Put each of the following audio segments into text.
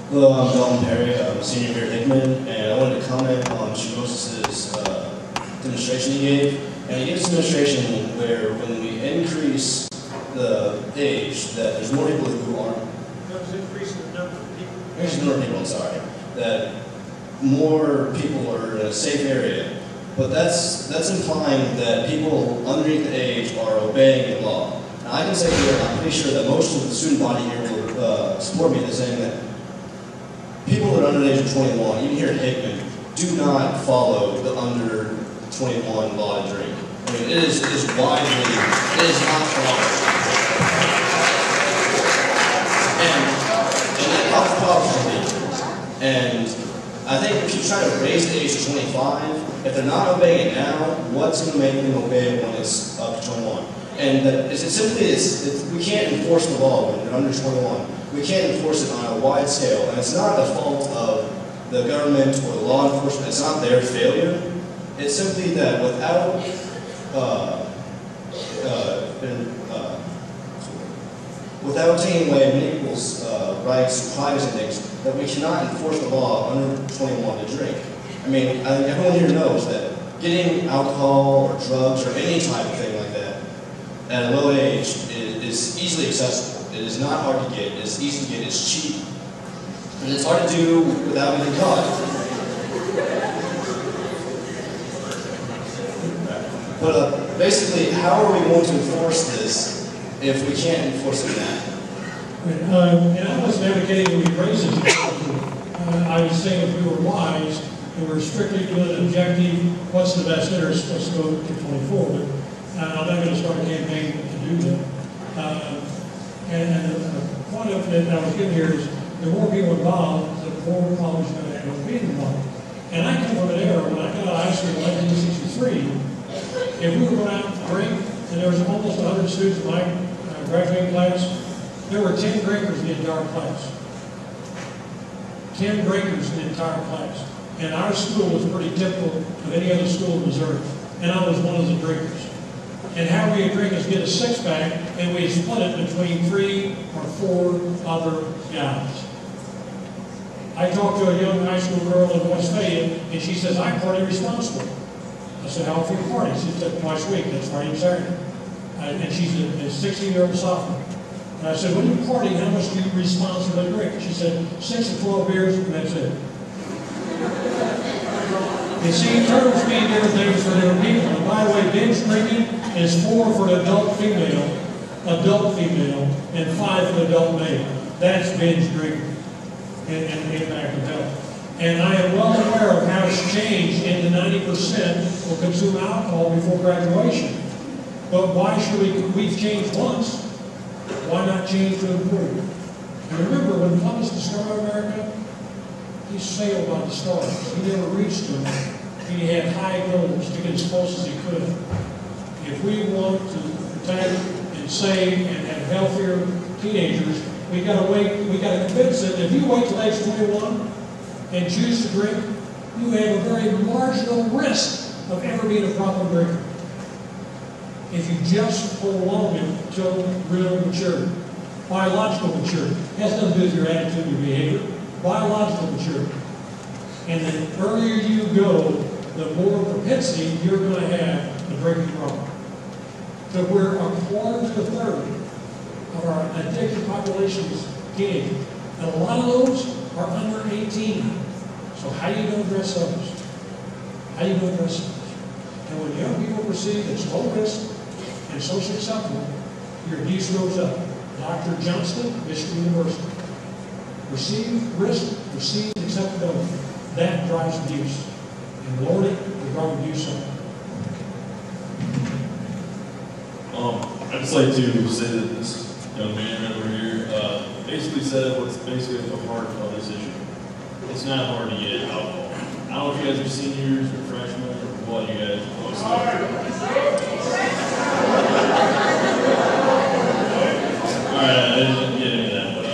Hello, I'm Dalton Perry. I'm a senior here at Hickman, and I wanted to comment on Moses' demonstration he gave. And he gave this demonstration where when we increase the age, that there's more people who aren't. That was increasing the number of people. Increasing the number of people, I'm sorry. That more people are in a safe area. But that's implying that people underneath the age are obeying the law. Now, I can say here, I'm pretty sure that most of the student body here will support me in saying that people that are under the age of 21, even here at Hickman, do not follow the under 21 law to drink. I mean, it is widely, it is not followed. And that causes problems for me. And I think if you try to raise the age to 25, if they're not obeying it now, what's going to make them obey it when it's up to 21? And we can't enforce the law when they're under 21. We can't enforce it on a wide scale, and it's not the fault of the government or the law enforcement. It's not their failure. It's simply that without taking away many people's rights to privacy and things, that we cannot enforce the law under 21 to drink. I mean, everyone here knows that getting alcohol or drugs or any type of thing like that at a low age is easily accessible. It is not hard to get. It's easy to get. It's cheap. And it's hard to do without getting caught. But basically, how are we going to enforce this if we can't enforce it now? And I wasn't advocating that we raise it. I was saying if we were wise and we're strictly doing an objective, what's the best interest, let's go to 24. But I'm not going to start a campaign to do that. And the point of that I was getting here is the more people involved, the more problems you're going to have with being involved. And I come from an era when I got out of high school in 1963, if we were going out to drink, and there was almost 100 students in my graduating class, there were 10 drinkers in the entire class. 10 drinkers in the entire class. And our school was pretty typical of any other school in Missouri. And I was one of the drinkers. And how we would drink is get a six-pack, and we split it between 3 or 4 other guys. I talked to a young high school girl in Westminster, and she says, I party responsibly. I said, how often do you party? She said, twice a week. That's Friday and Saturday. And she's a 16-year-old sophomore. And I said, when you party, how much do you responsibly drink? She said, 6 to 12 beers, and that's it. You see, terms mean different things for different people. And by the way, binge drinking is 4 for an adult female, and 5 for an adult male. That's binge drinking and impact of health. And I am well aware of how it's changed into 90% will consume alcohol before graduation. But why should we've changed once, why not change to improve? And remember, when Columbus discovered America, he sailed by the stars. He never reached them. He had high goals to get as close as he could. If we want to protect and save and have healthier teenagers, we got to convince them that if you wait till age 21 and choose to drink, you have a very marginal risk of ever being a problem drinker. If you just prolong it until real maturity. Biological maturity has nothing to do with your attitude, your behavior. Biological maturity. And the earlier you go, the more propensity you're going to have a drinking problem. So we're a quarter to a third of our addicted population is teenagers. And a lot of those are under 18. So how are you going to address those? How are you going to address those? And when young people perceive it's low risk and socially acceptable, your abuse goes up. Dr. Johnston, Michigan University. Perceived risk, perceived acceptability. That drives abuse. And lower it, will drive abuse up. I'd just like to say that this young man over here basically said what's basically at the heart of this issue. It's not hard to get alcohol. I don't know if you guys are seniors or freshmen or what you guys are close to. Alright, I didn't get into that, but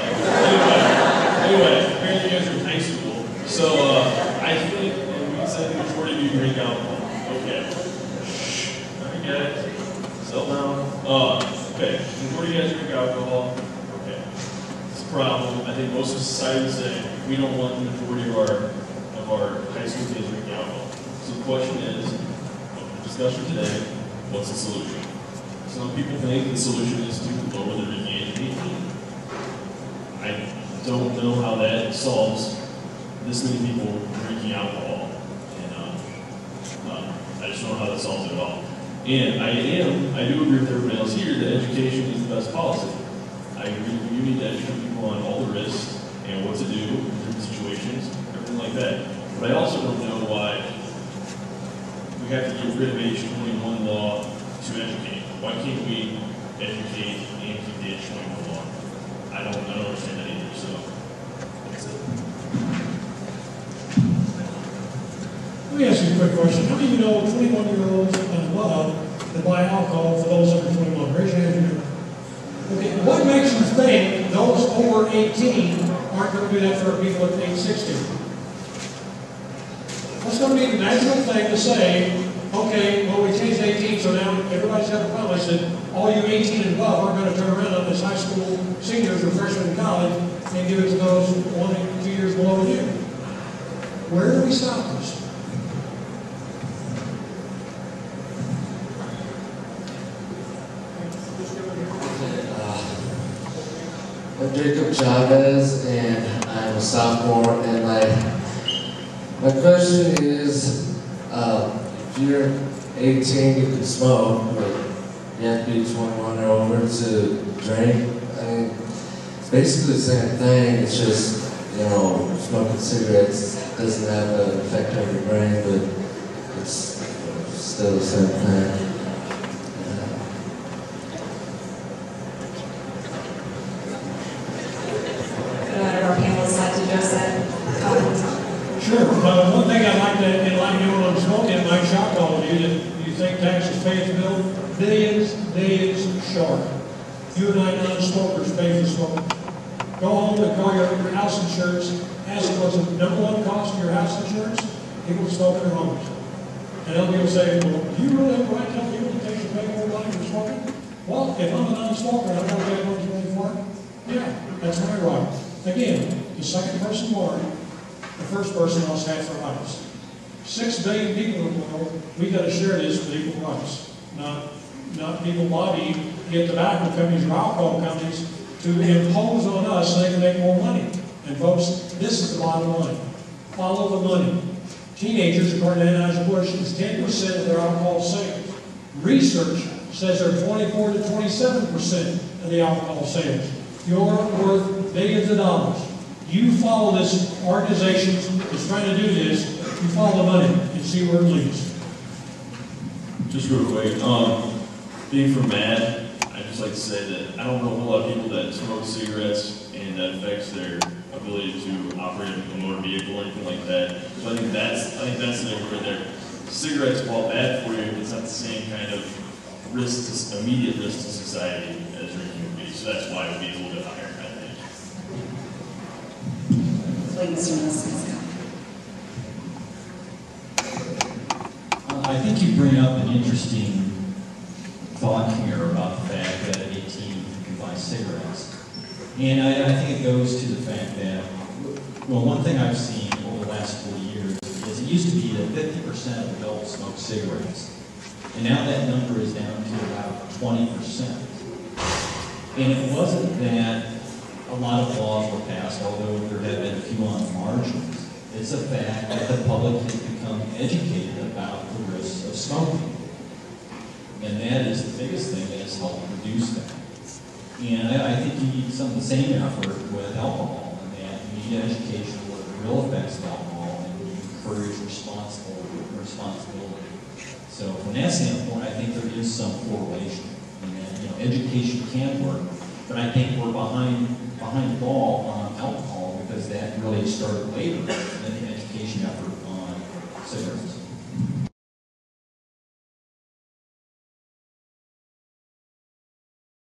anyway, apparently you guys are in high school. So I think, and we said the majority of you drink alcohol. Okay. Alright guys, settle down. Okay, the majority of you guys drink alcohol. Okay. It's a problem. problem. I think most of society would say we don't want the majority of our high school kids drinking alcohol. So the question is, the discussion today, what's the solution? Some people think the solution is to lower the drinking age to 18. I don't know how that solves this many people drinking alcohol, and I just don't know how that solves it at all. And I do agree with everybody else here that education is the best policy. I agree you need to educate people on all the risks and what to do in different situations, everything like that. But I also don't know why we have to get rid of age 21 law to educate. Why can't we educate and keep the age 21 law? I don't understand that either, so that's it. Let me ask you a quick question. How many of you know 21-year-olds and above that buy alcohol for those under 21? Raise your hand. Okay, what makes you think those over 18 aren't going to do that for people at age 16? What's going to be the natural thing to say, okay, well, we changed 18, so now everybody's got a problem. I said, all you 18 and above aren't going to turn around on this high school seniors or freshmen in college and give it to those 1 or 2 years below you. Where do we stop this? I'm Jacob Chavez, and I'm a sophomore, and my question is, if you're 18, you can smoke, but you have to be 21 or over to drink. I mean, it's basically the same thing, it's just, smoking cigarettes doesn't have an effect on your brain, but it's still the same thing. Sure. One thing I'd like to enlighten you on smoking, it might shock all of you, that you think taxes pay its bill. Billions short. You and I non-smokers pay for smoking. Go home and call your house insurance, ask them what's the #1 cost of your house insurance. People smoke in their homes. And they'll be able to say, well, do you really have the right to tell people that they should pay more money for smoking? Well, if I'm a non-smoker, I'm going to pay money for it. Yeah, that's my right. Again, the second person born, the first person lost half their rights. 6 billion people in the world, we got to share this with equal rights. Not people lobby, get tobacco companies or alcohol companies to impose on us so they can make more money. And folks, this is the bottom line. Follow the money. Teenagers, according to Anheuser-Busch, is 10% of their alcohol sales. Research says they're 24 to 27% of the alcohol sales. You're worth billions of dollars. You follow this organization that's trying to do this, you follow the money and see where it leads. Just real quick, being from Matt, I'd just like to say that I don't know a whole lot of people that smoke cigarettes and that affects their ability to operate a motor vehicle or anything like that. So I think that's the number right there. Cigarettes, while bad for you, it's not the same kind of risk, immediate risk to society as drinking would be. So that's why it would be a little bit higher, I think. I think you bring up an interesting thought here about the fact that at 18 you can buy cigarettes. And I think it goes to the fact that, well, one thing I've seen over the last 4 years is it used to be that 50% of adults smoke cigarettes. And now that number is down to about 20%. And it wasn't that a lot of laws were passed, although there have been a few on the margins. It's a fact that the public has become educated about the risks of smoking. And that is the biggest thing that has helped reduce that. And I think you need some of the same effort with alcohol, and that you need education of what the real effects of alcohol, and you encourage responsibility. So from that standpoint, I think there is some correlation. And that, education can work, but I think we're behind the ball on alcohol because that really started later than the education effort on cigarettes.